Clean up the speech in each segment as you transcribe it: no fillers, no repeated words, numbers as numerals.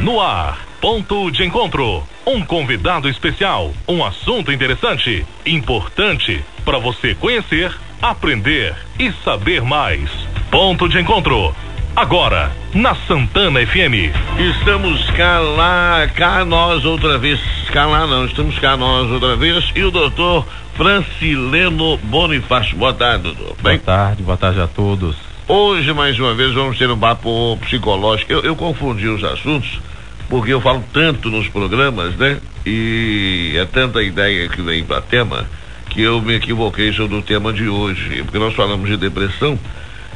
No ar, ponto de encontro. Um convidado especial, um assunto interessante, importante para você conhecer, aprender e saber mais. Ponto de encontro. Agora, na Santana FM. Estamos cá nós outra vez. Estamos cá nós outra vez. E o doutor Francileno Bonifácio. Boa tarde, doutor. Boa tarde a todos. Hoje, mais uma vez, vamos ter um papo psicológico. Eu confundi os assuntos, porque eu falo tanto nos programas, né? E é tanta ideia que vem para tema, que eu me equivoquei sobre o tema de hoje. Porque nós falamos de depressão,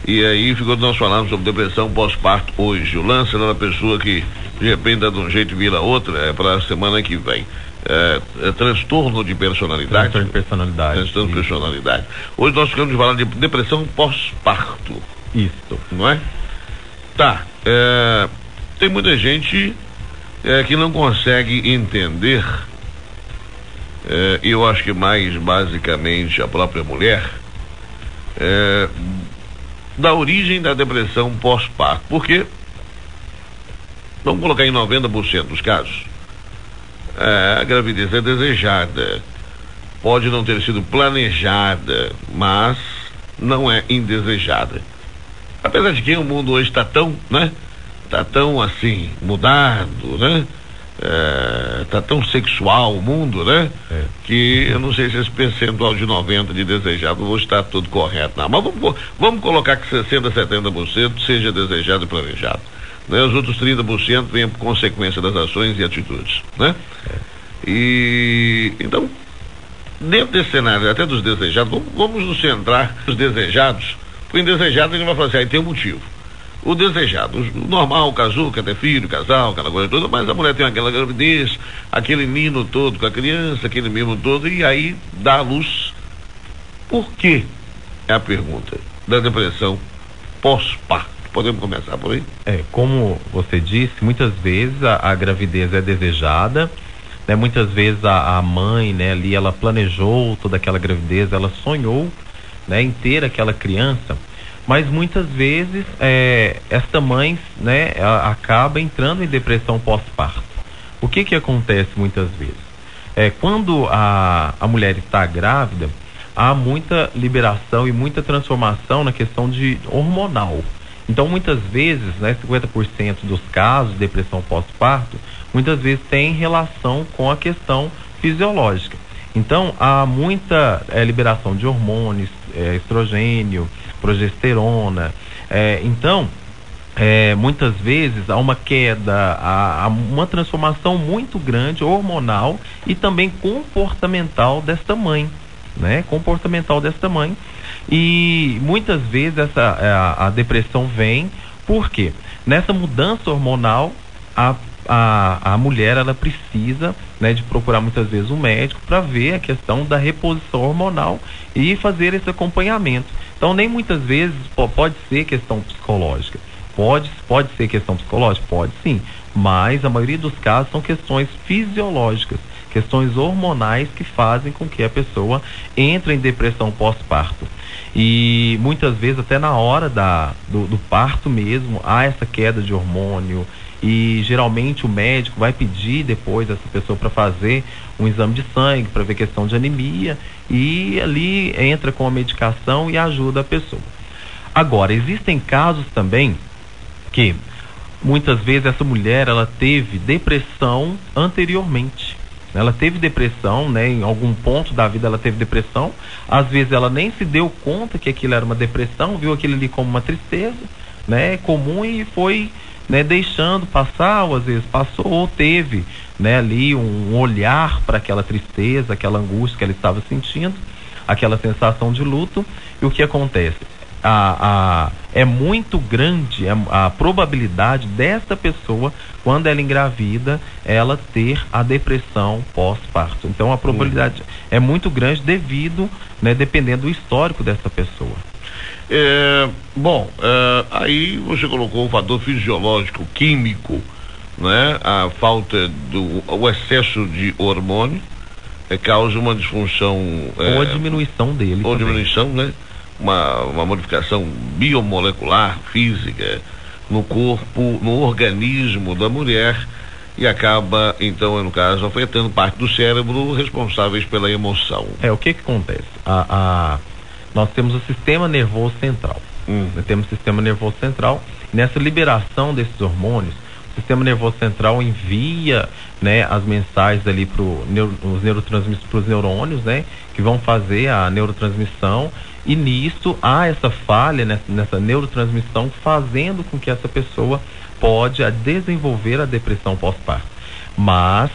e aí nós falamos sobre depressão pós-parto hoje. O lance é uma pessoa que, de repente, dá de um jeito e vira outra, é para a semana que vem. Transtorno de personalidade. Transtorno de personalidade. Hoje nós ficamos de falar de depressão pós-parto. Isso. Não é? Tá. Tem muita gente que não consegue entender, e eu acho que mais basicamente a própria mulher, da origem da depressão pós-parto. Porque, vamos colocar em 90% dos casos, a gravidez é desejada, pode não ter sido planejada, mas não é indesejada. Apesar de que o mundo hoje está tão, né? Está tão assim, mudado, né? Está tão sexual o mundo, né? Que eu não sei se esse percentual de 90% de desejado hoje está tudo correto, não. Mas vamos colocar que 60%, 70% seja desejado e planejado. Né? Os outros 30% vêm por consequência das ações e atitudes, né? E então, dentro desse cenário até dos desejados, vamos nos centrar nos desejados, porque indesejado a gente vai falar assim, aí tem um motivo. O desejado, o normal, casou, quer ter filho, casal, aquela coisa toda, mas a mulher tem aquela gravidez, aquele mimo todo com a criança, aquele mimo todo, e aí dá à luz. Por quê? É a pergunta da depressão pós-parto. Podemos começar por aí? Como você disse, muitas vezes a gravidez é desejada, né? Muitas vezes a mãe, né, ali, ela planejou toda aquela gravidez, ela sonhou, né, em ter aquela criança, mas muitas vezes esta mãe, né, acaba entrando em depressão pós-parto. O que acontece muitas vezes? Quando a mulher está grávida, há muita liberação e muita transformação na questão de hormonal. Então, muitas vezes, né, 50% dos casos de depressão pós-parto, muitas vezes tem relação com a questão fisiológica. Então, há muita liberação de hormônios, estrogênio, progesterona. Então, muitas vezes há uma queda, há uma transformação muito grande hormonal e também comportamental desta mãe, né? Comportamental desta mãe. E muitas vezes a depressão vem porque nessa mudança hormonal a mulher, ela precisa, né, de procurar muitas vezes um médico para ver a questão da reposição hormonal e fazer esse acompanhamento. Então, nem muitas vezes pode ser questão psicológica. Pode ser questão psicológica? Pode sim, mas a maioria dos casos são questões fisiológicas, questões hormonais que fazem com que a pessoa entre em depressão pós-parto. E muitas vezes até na hora do parto mesmo há essa queda de hormônio, e geralmente o médico vai pedir depois essa pessoa para fazer um exame de sangue para ver questão de anemia, e ali entra com a medicação e ajuda a pessoa. Agora, existem casos também que muitas vezes essa mulher, ela teve depressão anteriormente. Ela teve depressão, né? Em algum ponto da vida ela teve depressão. Às vezes ela nem se deu conta que aquilo era uma depressão, viu aquilo ali como uma tristeza, né? Comum, e foi, né, deixando passar, ou às vezes passou, ou teve, né, ali um olhar para aquela tristeza, aquela angústia que ela estava sentindo, aquela sensação de luto. E o que acontece? É muito grande a probabilidade dessa pessoa, quando ela engravida, ela ter a depressão pós-parto. Então a probabilidade é muito grande devido, né, dependendo do histórico dessa pessoa. Aí você colocou o fator fisiológico, químico, né? A falta o excesso de hormônio causa uma disfunção, ou a diminuição dele ou também. Diminuição, né? Uma modificação biomolecular, física, no corpo, no organismo da mulher e acaba, então, no caso, afetando parte do cérebro responsáveis pela emoção. O que acontece? Nós temos o sistema nervoso central. Nós temos o sistema nervoso central. Nessa liberação desses hormônios, o sistema nervoso central envia, né, as mensagens ali para os neurotransmissores, para os neurônios, né, que vão fazer a neurotransmissão, e nisso há essa falha nessa neurotransmissão, fazendo com que essa pessoa pode desenvolver a depressão pós-parto. Mas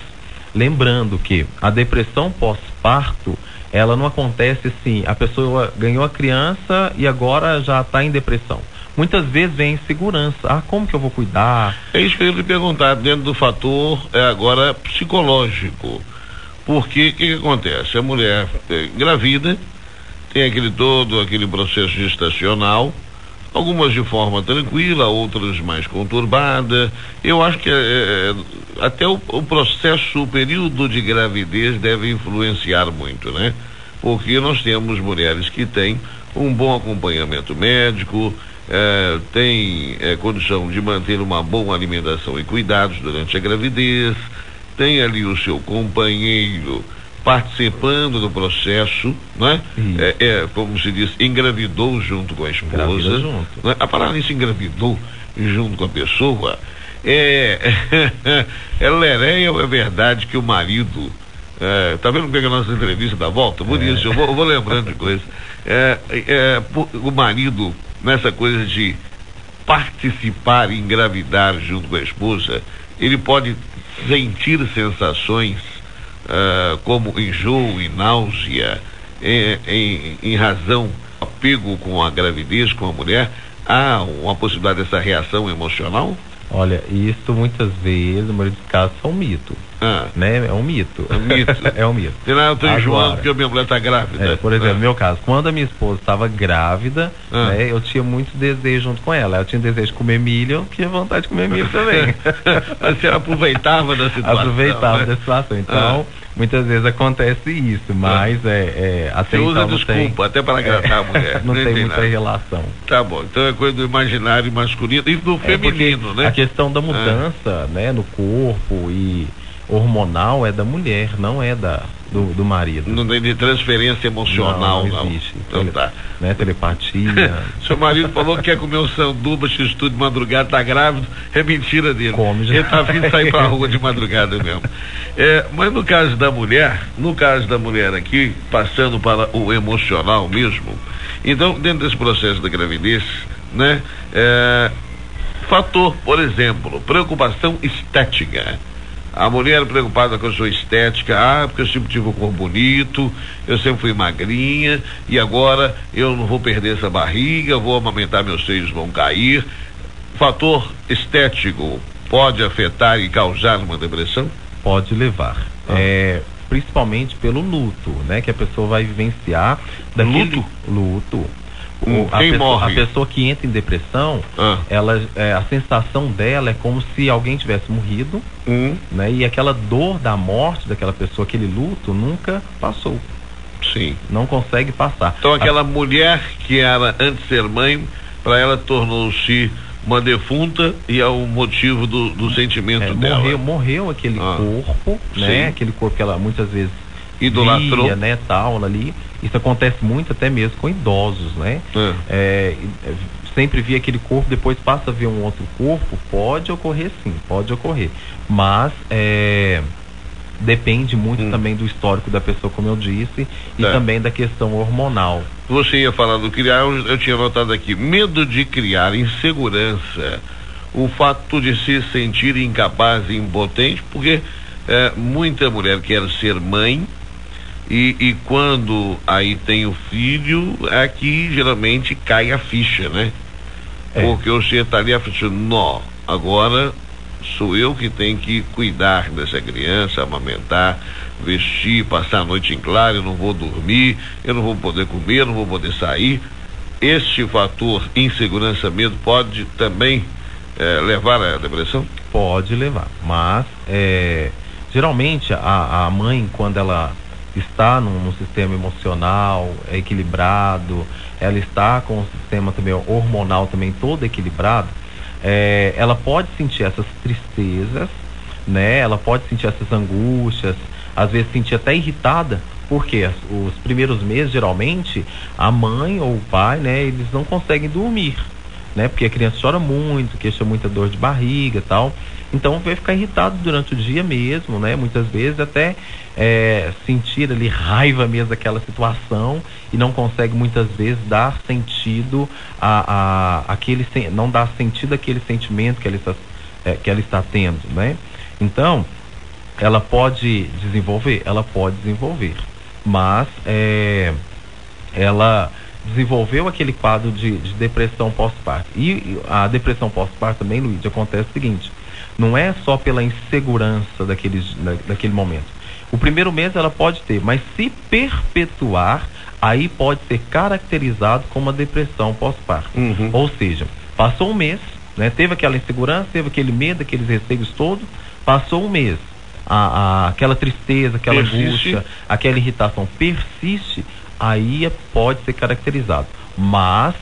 lembrando que a depressão pós-parto, ela não acontece assim, a pessoa ganhou a criança e agora já está em depressão. Muitas vezes vem insegurança. Como que eu vou cuidar? É isso que eu ia lhe perguntar, dentro do fator agora psicológico. Porque o que acontece? A mulher engravida, tem aquele processo gestacional, algumas de forma tranquila, outras mais conturbada. Eu acho que até o processo, o período de gravidez deve influenciar muito, né? Porque nós temos mulheres que têm um bom acompanhamento médico, tem condição de manter uma boa alimentação e cuidados durante a gravidez, tem ali o seu companheiro participando do processo, né? Como se diz, engravidou junto com a esposa, né? A palavra isso, engravidou junto com a pessoa, Leréia, é verdade que o marido, tá vendo como é que a nossa entrevista dá volta? Por isso, eu vou lembrando de coisas. O marido, nessa coisa de participar e engravidar junto com a esposa, ele pode sentir sensações como enjoo e náusea em razão do apego com a gravidez, com a mulher. Há uma possibilidade dessa reação emocional? Olha, isso muitas vezes, no maioria dos casos, é um mito. Né? É um mito. É um mito. É um mito. Eu estou enjoando porque a minha mulher está grávida. Por exemplo, no meu caso, quando a minha esposa estava grávida, né, eu tinha muito desejo junto com ela. Eu tinha desejo de comer milho, eu tinha vontade de comer milho também. Você aproveitava da situação. Aproveitava da situação. Então, muitas vezes acontece isso, mas até você usa então desculpa, até para agradar a mulher. Não tem muita relação. Tá bom, então é coisa do imaginário masculino e do feminino, né? A questão da mudança, né, no corpo e hormonal é da mulher, não é do marido. Não tem de transferência emocional, não existe. Então tá. Né, telepatia. Seu marido falou que quer comer um sanduba, x-tudo de madrugada, tá grávido, é mentira dele. Come já. Ele tá vindo sair pra rua de madrugada mesmo. Mas no caso da mulher aqui, passando para o emocional mesmo, então, dentro desse processo da gravidez, né, fator, por exemplo, preocupação estética. A mulher preocupada com a sua estética, porque eu sempre tive um corpo bonito, eu sempre fui magrinha, e agora eu não vou perder essa barriga, vou amamentar, meus seios vão cair. Fator estético pode afetar e causar uma depressão? Pode levar. Principalmente pelo luto, né? Que a pessoa vai vivenciar. Luto. A pessoa que entra em depressão, a sensação dela é como se alguém tivesse morrido, né? E aquela dor da morte daquela pessoa, aquele luto, nunca passou. Sim. Não consegue passar. Então aquela mulher que era antes de ser mãe, para ela tornou-se uma defunta e é o motivo do sentimento dela. Morreu aquele corpo, né? Aquele corpo que ela muitas vezes idolatrou, via, né, tal ali. Isso acontece muito até mesmo com idosos, né? Sempre via aquele corpo, depois passa a ver um outro corpo. Pode ocorrer, sim, pode ocorrer. Mas depende muito também do histórico da pessoa, como eu disse, e também da questão hormonal. Você ia falar do criar, eu tinha notado aqui, medo de criar, insegurança, o fato de se sentir incapaz e impotente, porque muita mulher quer ser mãe, e quando aí tem o filho, aqui geralmente cai a ficha, né? Porque você está ali afligindo, agora sou eu que tenho que cuidar dessa criança, amamentar, vestir, passar a noite em claro, eu não vou dormir, eu não vou poder comer, eu não vou poder sair. Este fator insegurança, medo, pode também levar à depressão? Pode levar, mas geralmente a mãe, quando ela está num sistema emocional equilibrado, ela está com o sistema também hormonal também todo equilibrado, ela pode sentir essas tristezas, né? Ela pode sentir essas angústias, às vezes sentir até irritada, porque os primeiros meses, geralmente, a mãe ou o pai, né, eles não conseguem dormir, né? Porque a criança chora muito, queixa muita dor de barriga e tal. Então vai ficar irritado durante o dia mesmo, né? Muitas vezes até sentir ali raiva mesmo daquela situação e não consegue muitas vezes dar sentido não dar sentido àquele sentimento que ela está tendo, né? Então, ela pode desenvolver, mas ela desenvolveu aquele quadro de depressão pós-parto. E a depressão pós-parto também, Luiz, acontece o seguinte: não é só pela insegurança daquele momento. O primeiro mês ela pode ter, mas se perpetuar, aí pode ser caracterizado como uma depressão pós-parto. Ou seja, passou um mês, né, teve aquela insegurança, teve aquele medo, aqueles receios todos, passou um mês, aquela tristeza, aquela angústia, aquela irritação persiste, aí pode ser caracterizado. Mas,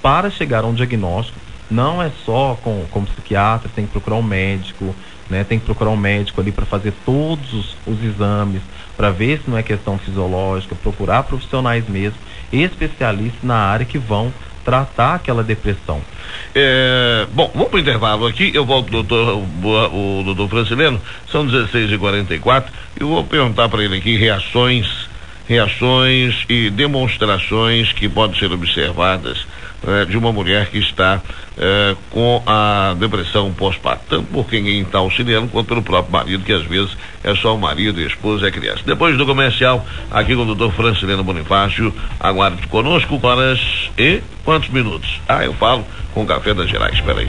para chegar a um diagnóstico, não é só como psiquiatra, tem que procurar um médico, né? Tem que procurar um médico ali para fazer todos os exames, para ver se não é questão fisiológica, procurar profissionais mesmo, especialistas na área que vão tratar aquela depressão. Bom, vamos para o intervalo aqui, eu volto o doutor Francileno, são 16h44, eu vou perguntar para ele aqui reações e demonstrações que podem ser observadas de uma mulher que está com a depressão pós-parto, tanto por quem está auxiliando quanto pelo próprio marido, que às vezes é só o marido, a esposa e a criança. Depois do comercial, aqui com o doutor Francileno Bonifácio, aguarde conosco, horas e quantos minutos? Eu falo com o Café das Gerais, espera aí.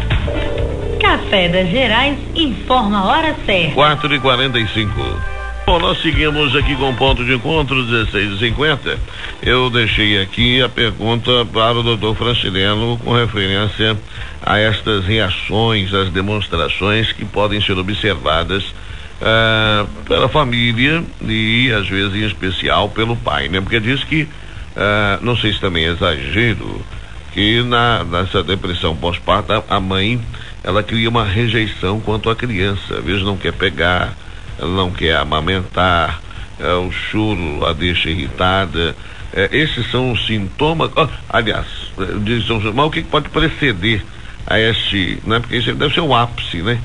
Café das Gerais informa a hora certa. 4h45. Bom, nós seguimos aqui com o ponto de encontro 16h50. Eu deixei aqui a pergunta para o doutor Francileno com referência a estas reações, as demonstrações que podem ser observadas pela família e às vezes em especial pelo pai, né? Porque diz que, não sei se também é exagero, que nessa depressão pós-parto a mãe, ela cria uma rejeição quanto à criança, às vezes não quer pegar, ela não quer amamentar, o choro a deixa irritada. Esses são os sintomas. Aliás, mas o que pode preceder a este, né? Porque isso deve ser o ápice, né?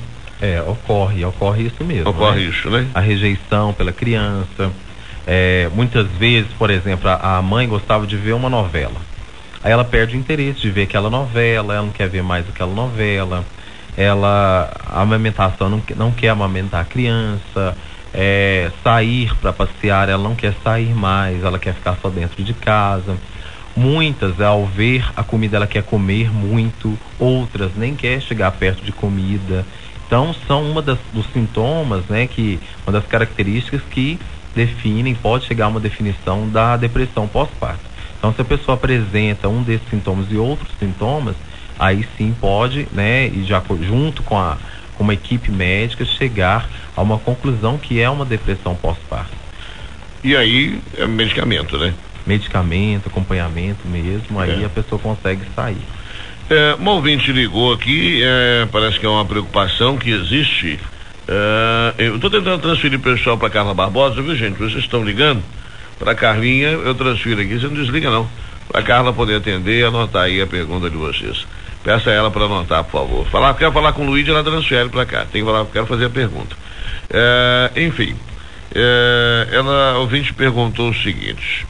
Ocorre isso mesmo. Ocorre, né? Isso, né? A rejeição pela criança. Muitas vezes, por exemplo, a mãe gostava de ver uma novela. Aí ela perde o interesse de ver aquela novela, ela não quer ver mais aquela novela. A amamentação, não quer amamentar a criança, sair para passear, ela não quer sair mais, ela quer ficar só dentro de casa. Muitas, ao ver a comida, ela quer comer muito, outras nem quer chegar perto de comida. Então, são dos sintomas, né, uma das características que pode chegar a uma definição da depressão pós-parto. Então, se a pessoa apresenta um desses sintomas e outros sintomas, aí sim pode, né, e já junto com uma equipe médica, chegar a uma conclusão que é uma depressão pós-parto. E aí é medicamento, né? Medicamento, acompanhamento mesmo, aí a pessoa consegue sair. Um ouvinte ligou aqui, parece que é uma preocupação que existe. Eu estou tentando transferir o pessoal para Carla Barbosa, viu, gente? Vocês estão ligando? Para Carlinha, eu transfiro aqui, você não desliga não. Para Carla poder atender e anotar aí a pergunta de vocês. Peça a ela para anotar, por favor. Quero falar com o Luiz, ela transfere para cá. Tem que falar, quero fazer a pergunta. Enfim, o ouvinte perguntou o seguinte: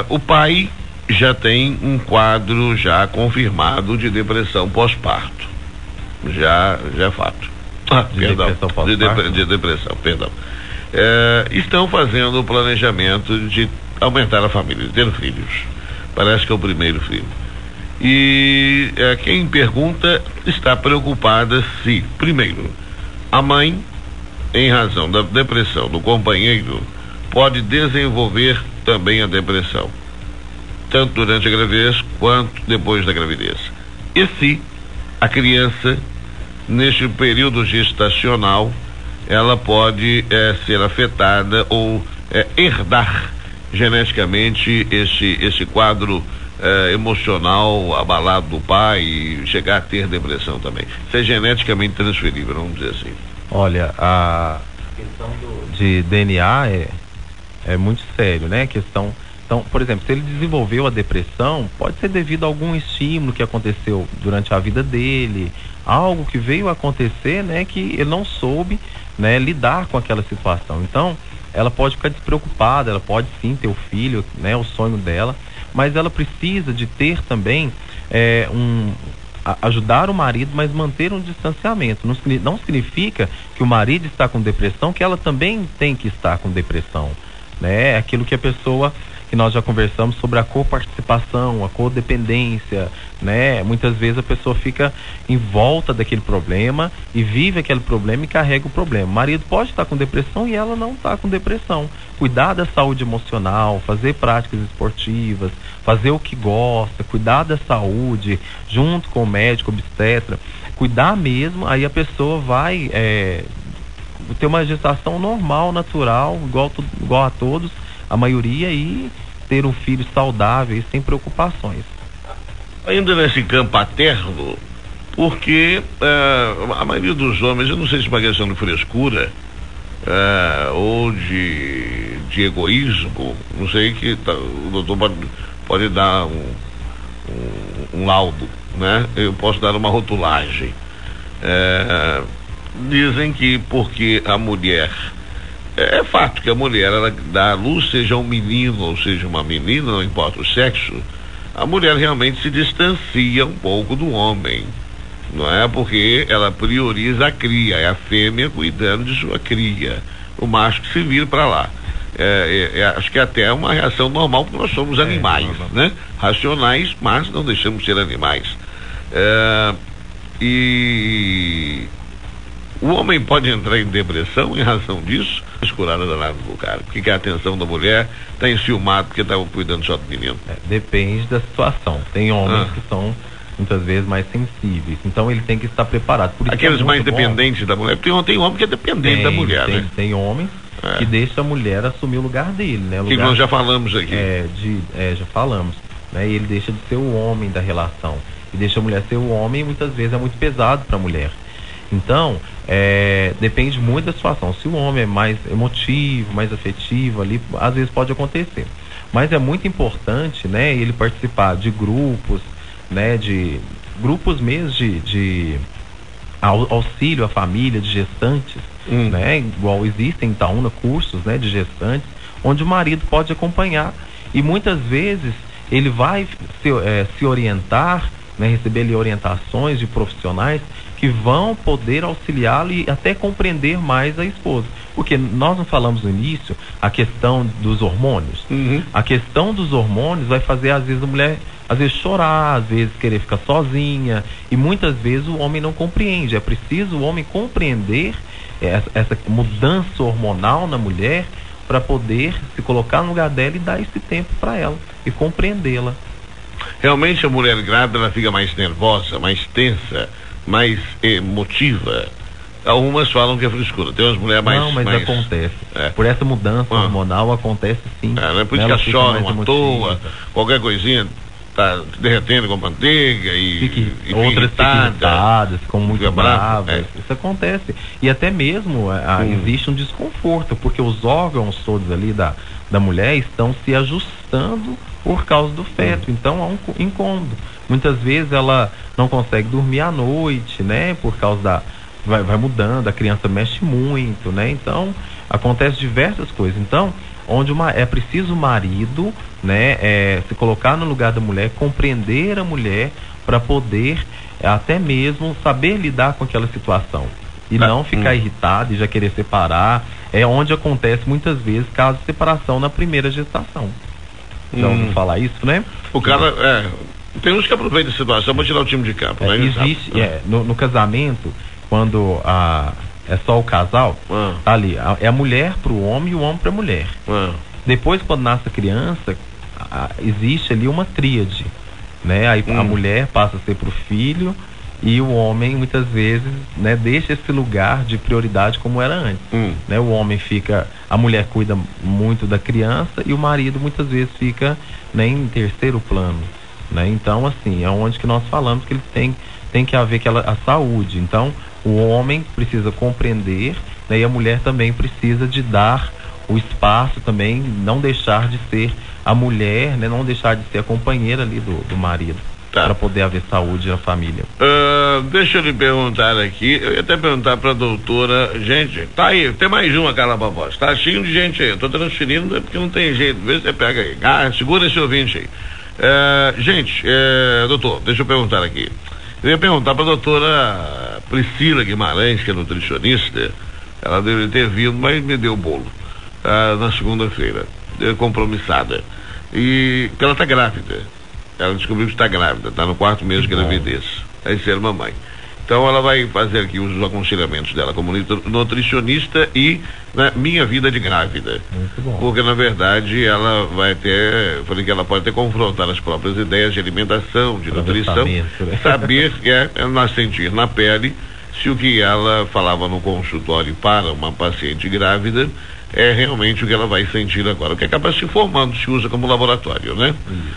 o pai já tem um quadro já confirmado de depressão pós-parto. Já é fato. De depressão, perdão. Estão fazendo o planejamento de aumentar a família, de ter filhos. Parece que é o primeiro filho. E quem pergunta está preocupada se, primeiro, a mãe, em razão da depressão do companheiro, pode desenvolver também a depressão, tanto durante a gravidez quanto depois da gravidez. E se a criança, neste período gestacional, ela pode ser afetada ou herdar geneticamente esse quadro emocional abalado do pai e chegar a ter depressão também. Isso é geneticamente transferível, vamos dizer assim. Olha, a questão de DNA é muito sério, né? Então, por exemplo, se ele desenvolveu a depressão, pode ser devido a algum estímulo que aconteceu durante a vida dele, algo que veio a acontecer, né, que ele não soube, né, lidar com aquela situação. Então, ela pode ficar despreocupada, ela pode sim ter o filho, né, o sonho dela, mas ela precisa de ter também ajudar o marido, mas manter um distanciamento. Não significa que o marido está com depressão, que ela também tem que estar com depressão, né? É aquilo que a pessoa, que nós já conversamos sobre a coparticipação, a codependência, né? Muitas vezes a pessoa fica em volta daquele problema e vive aquele problema e carrega o problema. O marido pode estar com depressão e ela não está com depressão. Cuidar da saúde emocional, fazer práticas esportivas, fazer o que gosta, cuidar da saúde, junto com o médico, obstetra, cuidar mesmo, aí a pessoa vai ter uma gestação normal, natural, igual a todos, a maioria, e ter um filho saudável e sem preocupações. Ainda nesse campo paterno, porque a maioria dos homens, eu não sei se é uma questão de frescura ou de egoísmo, não sei, que o doutor pode dar um laudo, né? Eu posso dar uma rotulagem. Dizem que porque a mulher, é fato que a mulher, ela dá à luz, seja um menino ou seja uma menina, não importa o sexo, a mulher realmente se distancia um pouco do homem, não é? Porque ela prioriza a cria, é a fêmea cuidando de sua cria, o macho que se vira para lá. Acho que até é uma reação normal, porque nós somos animais, né? Racionais, mas não deixamos de ser animais. E o homem pode entrar em depressão em razão disso, escurada danada do cara, porque a atenção da mulher está enciumado porque estava cuidando só do menino. Depende da situação. Tem homens que são muitas vezes mais sensíveis, então ele tem que estar preparado. Por isso aqueles mais dependentes da mulher, porque tem homem que é dependente da mulher, né? Tem homens que deixam a mulher assumir o lugar dele, né? Que nós já falamos aqui. Já falamos, né? E ele deixa de ser o homem da relação e deixa a mulher ser o homem, e muitas vezes é muito pesado para a mulher. Então, depende muito da situação. Se o homem é mais emotivo, mais afetivo ali, às vezes pode acontecer. Mas é muito importante, né, ele participar de grupos, né, de grupos mesmo de auxílio à família, de gestantes, né, igual existem em Itaúna cursos, né, de gestantes, onde o marido pode acompanhar. E muitas vezes ele vai se orientar, né, receber ali orientações de profissionais que vão poder auxiliá-lo e até compreender mais a esposa. Porque nós não falamos no início a questão dos hormônios. A questão dos hormônios vai fazer, às vezes, a mulher chorar, às vezes querer ficar sozinha, e muitas vezes o homem não compreende. É preciso o homem compreender essa mudança hormonal na mulher para poder se colocar no lugar dela e dar esse tempo para ela e compreendê-la. Realmente a mulher grávida, ela fica mais nervosa, mais tensa, mais emotiva. Algumas falam que é frescura, tem umas mulheres mais... Não, mas acontece. Por essa mudança hormonal acontece sim. Não é por isso que elas choram à toa, qualquer coisinha tá derretendo com manteiga outras ficam irritadas, ficam muito bravas. Isso acontece. E até mesmo existe um desconforto, porque os órgãos todos ali da mulher estão se ajustando por causa do feto. Então há um incômodo. Muitas vezes ela não consegue dormir à noite, né? Por causa vai mudando, a criança mexe muito, né? Então acontece diversas coisas. Então, onde é preciso o marido, né, se colocar no lugar da mulher, compreender a mulher para poder até mesmo saber lidar com aquela situação e não ficar irritado e já querer separar. É onde acontece muitas vezes caso de separação na primeira gestação. Então, vamos falar isso, né? O cara tem uns que aproveitam a situação para tirar o time de campo, né? Existe, no casamento, quando é só o casal, tá ali, é a mulher para o homem e o homem para a mulher. Depois, quando nasce a criança, existe ali uma tríade, né? Aí a mulher passa a ser para o filho e o homem, muitas vezes, né, deixa esse lugar de prioridade como era antes. Né? O homem a mulher cuida muito da criança e o marido muitas vezes fica, né, em terceiro plano. né? Então, assim, é onde que nós falamos que eles tem que haver a saúde. Então, o homem precisa compreender, né? E a mulher também precisa de dar o espaço também, não deixar de ser a mulher, né? Não deixar de ser a companheira ali do marido, para poder haver saúde na família. Deixa eu lhe perguntar aqui, eu ia até perguntar para a doutora, gente, tá aí, tem mais uma, Carla Barbosa, tá cheio de gente aí, eu tô transferindo porque não tem jeito, vê se você pega aí, segura esse ouvinte aí. Gente, doutor, deixa eu perguntar aqui, eu ia perguntar para a doutora Priscila Guimarães, que é nutricionista, ela deveria ter vindo, mas me deu o bolo, na segunda-feira, compromissada, e que ela tá grávida. Ela descobriu que está grávida, está no 4º mês de gravidez. Vai ser mamãe. Então ela vai fazer aqui os aconselhamentos dela como nutricionista e minha vida de grávida. Muito bom. Porque na verdade ela vai ter, falei que ela pode ter confrontar as próprias ideias de alimentação, de nutrição, né? saber sentir na pele se o que ela falava no consultório para uma paciente grávida é realmente o que ela vai sentir agora, o que acaba se formando, se usa como laboratório, né?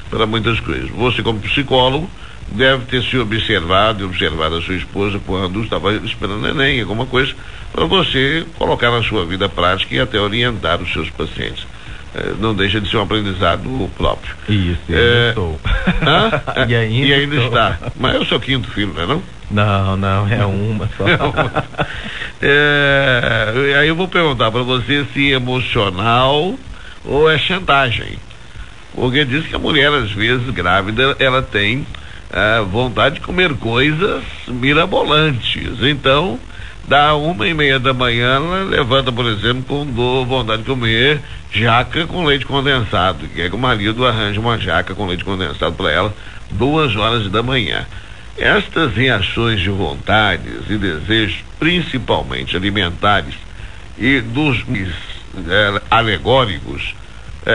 Para muitas coisas. Você, como psicólogo, deve ter se observado e observado a sua esposa quando estava esperando neném, alguma coisa, para você colocar na sua vida prática e até orientar os seus pacientes. Não deixa de ser um aprendizado próprio. Isso, ainda estou. E ainda está. Mas é o seu 5º filho, não é não? Não, é uma só. Aí eu vou perguntar para você se é emocional ou é chantagem. Porque diz que a mulher, às vezes, grávida, ela tem vontade de comer coisas mirabolantes. Então, dá 1h30 da manhã, ela levanta, por exemplo, com vontade de comer jaca com leite condensado. Quer que o marido arranje uma jaca com leite condensado para ela 2h da manhã. Estas reações de vontades e desejos, principalmente alimentares e dos alegóricos,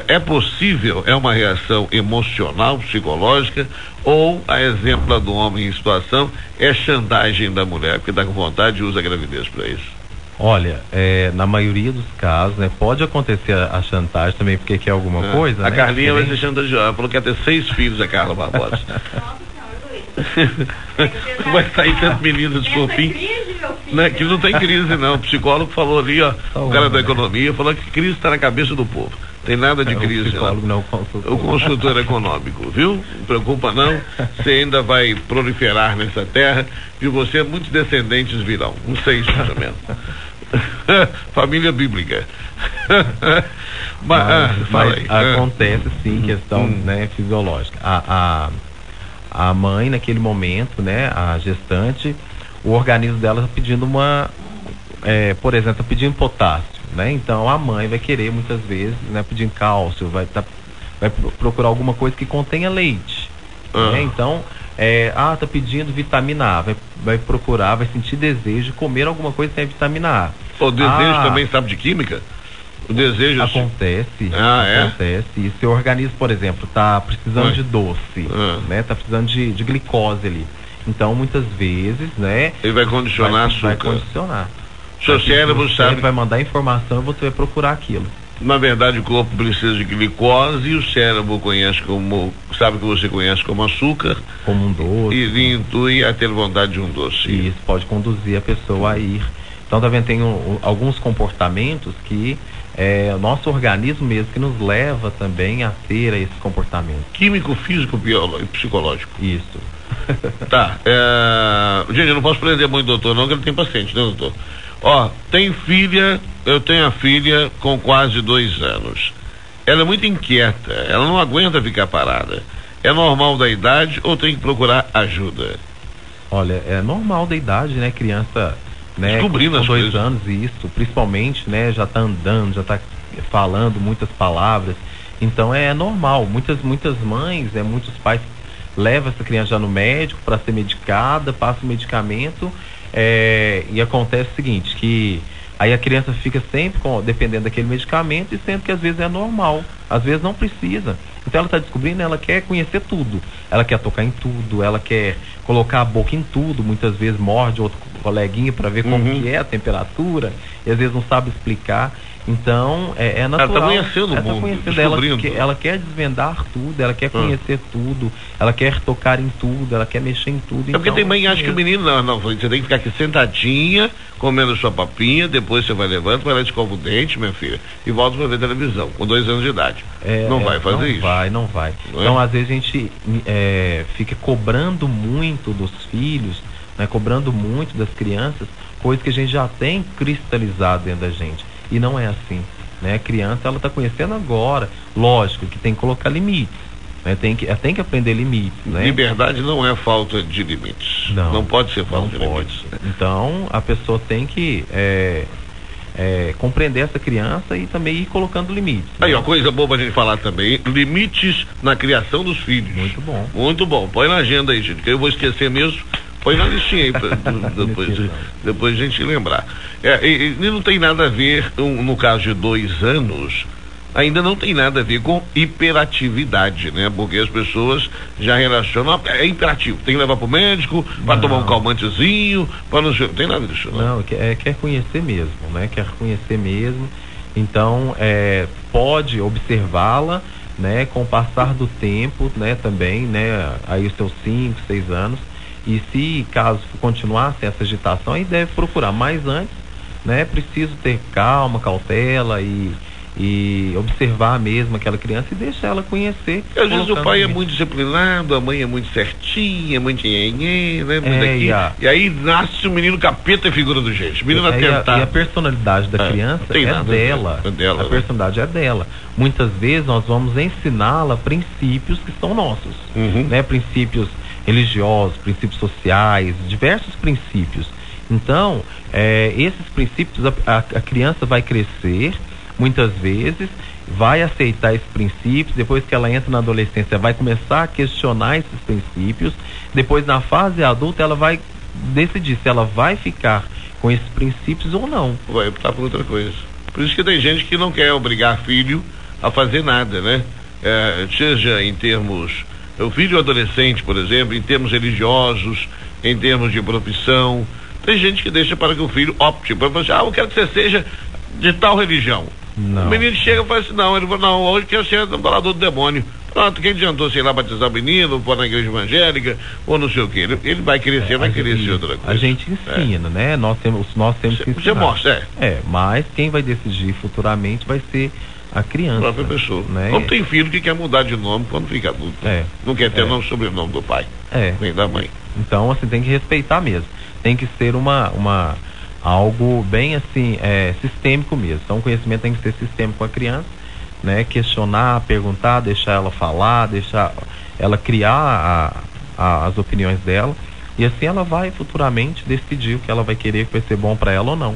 é possível, é uma reação emocional, psicológica, ou, a exemplo do homem em situação, é chantagem da mulher, porque está com vontade e usa a gravidez para isso? Olha, na maioria dos casos, né, pode acontecer a chantagem também, porque quer alguma coisa, a né? Carlinha vai ser chantageada, ela falou que ia ter 6 filhos, a Carla Barbosa. Vai sair tanto menino de fofinho. Que não tem crise não, o psicólogo falou ali, ó, o cara da economia falou que crise está na cabeça do povo, tem nada de crise. O psicólogo não, o consultor econômico, viu? Não preocupa não, você ainda vai proliferar nessa terra e você, muitos descendentes virão, uns 6 mais ou menos. Família bíblica. Mas acontece sim, questão né, fisiológica. A mãe, naquele momento, né, a gestante, o organismo dela está pedindo por exemplo, está pedindo potássio, né? Então a mãe vai querer muitas vezes, né, pedindo cálcio, vai procurar alguma coisa que contenha leite, né? Então, tá pedindo vitamina A, vai procurar, vai sentir desejo de comer alguma coisa que tem vitamina A. O desejo também sabe de química? O desejo acontece. Acontece. E seu organismo, por exemplo, está precisando de doce, né? Está precisando de glicose ali. Então, muitas vezes, né? Ele vai condicionar açúcar. Vai condicionar. Seu cérebro sabe. Ele vai mandar informação e você vai procurar aquilo. Na verdade, o corpo precisa de glicose e o cérebro sabe que você conhece como açúcar. Como um doce. E intui a ter vontade de um doce. E isso pode conduzir a pessoa a ir. Então, tá vendo, tem alguns comportamentos que nosso organismo mesmo que nos leva também a ter esse comportamento. Químico, físico, biológico e psicológico. Isso. Tá. Gente, eu não posso prender muito, doutor, não, que ele tem paciente, né, doutor? Eu tenho a filha com quase 2 anos. Ela é muito inquieta, ela não aguenta ficar parada. É normal da idade ou tem que procurar ajuda? Olha, é normal da idade, né? Criança, né, descobrindo com as 2 coisas. anos, isso, principalmente, né? Já tá andando, já tá falando muitas palavras. Então é normal. Muitas mães, muitos pais levam essa criança já no médico para ser medicada, passa o medicamento. E acontece o seguinte, que aí a criança fica sempre dependendo daquele medicamento, e sendo que às vezes é normal, às vezes não precisa. Então ela está descobrindo, ela quer conhecer tudo, ela quer tocar em tudo, ela quer colocar a boca em tudo, muitas vezes morde outro coleguinha para ver como que é a temperatura, e às vezes não sabe explicar. Então, é natural. Ela está conhecendo o mundo, descobrindo. Ela quer desvendar tudo, ela quer conhecer tudo, ela quer tocar em tudo, ela quer mexer em tudo. É porque tem mãe que acha que o menino, não, você tem que ficar aqui sentadinha, comendo sua papinha, depois você vai levando, vai lá escova o dente, minha filha, e volta para ver televisão, com 2 anos de idade. Não vai fazer isso. Não vai. Então, às vezes a gente fica cobrando muito dos filhos, né, cobrando muito das crianças, coisas que a gente já tem cristalizado dentro da gente. E não é assim, né? A criança, ela está conhecendo agora. Lógico que tem que colocar limites, né? Tem que aprender limites, né? Liberdade não é falta de limites. Não pode ser falta de limites. Então, a pessoa tem que compreender essa criança e também ir colocando limites. Aí, ó, coisa boa pra gente falar também, limites na criação dos filhos. Muito bom. Muito bom. Põe na agenda aí, gente, que eu vou esquecer mesmo. Põe na listinha aí, depois a gente lembrar. E não tem nada a ver, no caso de 2 anos, ainda não tem nada a ver com hiperatividade, né? Porque as pessoas já relacionam, é imperativo, tem que levar pro médico, para tomar um calmantezinho, não tem nada disso, não. Quer conhecer mesmo, né? Quer conhecer mesmo, então, pode observá-la, né? Com o passar do tempo, né? Também, né? Aí os seus 5, 6 anos. E se caso continuasse essa agitação, aí deve procurar. Mas antes, né, preciso ter calma, cautela e observar mesmo aquela criança e deixar ela conhecer. Às vezes o pai é muito disciplinado, a mãe é muito certinha, muito nhenhenhê, né? E aí nasce o menino capeta e figura do jeito. O menino e a personalidade da criança dela. A personalidade é dela. Muitas vezes nós vamos ensiná-la princípios que são nossos, né? Princípios religiosos, princípios sociais, diversos princípios. Então, esses princípios, a criança vai crescer, muitas vezes, vai aceitar esses princípios, depois que ela entra na adolescência, vai começar a questionar esses princípios, depois na fase adulta ela vai decidir se ela vai ficar com esses princípios ou não. Vai optar por outra coisa. Por isso que tem gente que não quer obrigar filho a fazer nada, né? Seja em termos... O filho adolescente, por exemplo, em termos religiosos, em termos de profissão, tem gente que deixa para que o filho opte, para falar assim, eu quero que você seja de tal religião. Não. O menino chega e fala assim, não, hoje quero ser adorador do demônio. Pronto, quem adiantou, sei lá, batizar o menino, ou pôr na igreja evangélica, ou não sei o que. Ele vai crescer, vai querer ser outra coisa. A gente ensina, né? Nós temos que ensinar. Você mostra, mas quem vai decidir futuramente vai ser a criança. A própria pessoa. Né? Como tem filho que quer mudar de nome quando fica adulto. Não quer ter nome sobrenome do pai. Nem da mãe. Então, assim, tem que respeitar mesmo. Tem que ser algo bem assim, sistêmico mesmo. Então o conhecimento tem que ser sistêmico com a criança, né? Questionar, perguntar, deixar ela falar, deixar ela criar as opiniões dela, e assim ela vai futuramente decidir o que ela vai querer, que vai ser bom para ela ou não,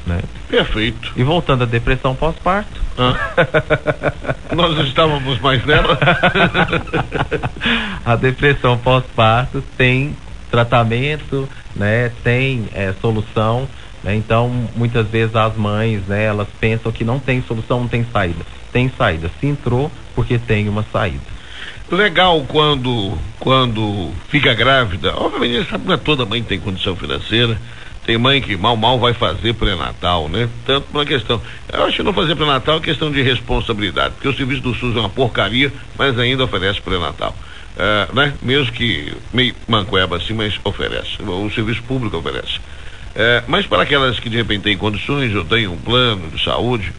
né? Perfeito. E voltando à depressão pós-parto, nós estávamos mais nela. A depressão pós-parto tem tratamento, né? Tem solução, né? Então muitas vezes as mães, né, elas pensam que não tem solução, não tem saída. Tem saída, se entrou porque tem uma saída. Legal quando fica grávida, obviamente sabe que não é toda mãe que tem condição financeira. Tem mãe que mal vai fazer pré-natal, né? Tanto por uma questão, eu acho que não fazer pré-natal é questão de responsabilidade, porque o serviço do SUS é uma porcaria, mas ainda oferece pré-natal. Né? Mesmo que meio mancoeba assim, mas oferece, o serviço público oferece. Mas para aquelas que de repente têm condições, ou têm um plano de saúde,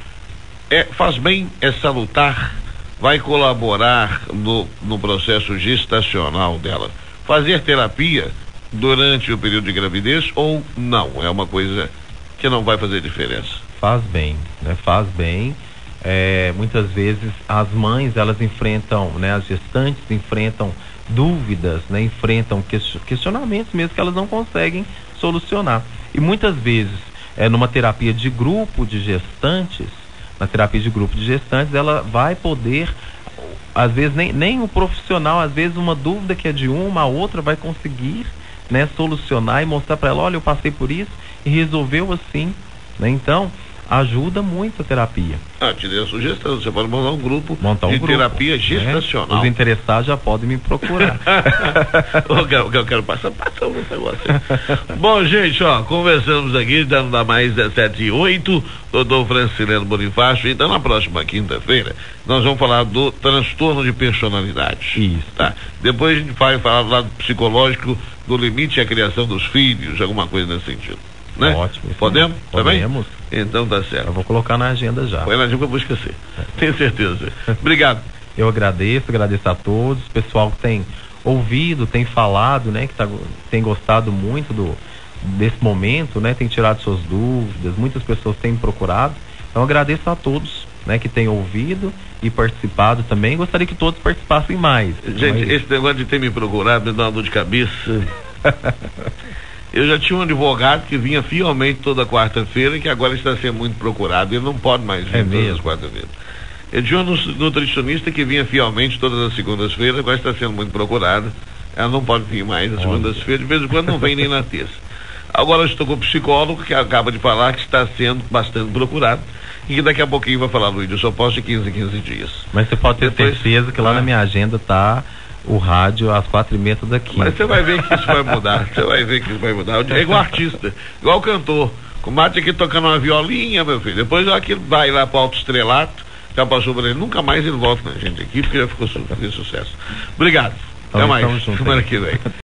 faz bem, é salutar, vai colaborar no processo gestacional dela. Fazer terapia durante o período de gravidez ou não? É uma coisa que não vai fazer diferença. Faz bem, né? Faz bem. Muitas vezes as mães, elas enfrentam, né? As gestantes enfrentam dúvidas, né? Enfrentam questionamentos mesmo que elas não conseguem solucionar. E muitas vezes, numa terapia de grupo de gestantes, ela vai poder, às vezes nem o profissional, às vezes uma dúvida que é de uma, a outra vai conseguir, né, solucionar e mostrar para ela, olha, eu passei por isso e resolveu assim, né? Então, ajuda muito a terapia. Te dei a sugestão, você pode montar um grupo de terapia gestacional. Os interessados já podem me procurar. Eu quero passar um negócio. Bom, gente, conversamos aqui, dando da mais 17h08, doutor Francileno Bonifácio. Então, na próxima quinta-feira, nós vamos falar do transtorno de personalidade. Isso. Tá? Depois a gente vai falar do lado psicológico, do limite à criação dos filhos, alguma coisa nesse sentido. Né? Ótimo. Podemos? Podemos. Tá bem? Então tá certo. Eu vou colocar na agenda já. Põe na agenda que eu vou esquecer. Tenho certeza. Obrigado. Eu agradeço a todos, o pessoal que tem ouvido, tem falado, né, que tem gostado muito desse momento, né, tem tirado suas dúvidas, muitas pessoas têm me procurado. Então agradeço a todos, né, que têm ouvido e participado também. Gostaria que todos participassem mais. Gente, esse negócio de ter me procurado me dá uma dor de cabeça. Eu já tinha um advogado que vinha fielmente toda quarta-feira e que agora está sendo muito procurado. Ele não pode mais vir todas as quarta-feiras. Eu tinha um nutricionista que vinha fielmente todas as segundas-feiras, agora está sendo muito procurado. Ela não pode vir mais nas segundas-feiras, de vez em quando não vem nem na terça. Agora eu estou com o psicólogo que acaba de falar que está sendo bastante procurado e que daqui a pouquinho vai falar, Luiz, eu só posso de 15 em 15 dias. Mas você pode ter certeza que lá na minha agenda está o rádio às 4h30 daqui. Mas você vai ver que isso vai mudar. Você vai ver que isso vai mudar. É igual artista, igual cantor. O Mate aqui tocando uma violinha, meu filho. Depois aquilo vai lá para o autoestrelato. Já passou por ele. Nunca mais ele volta na gente aqui, porque já ficou sucesso. Obrigado. Até mais. Semana que vem.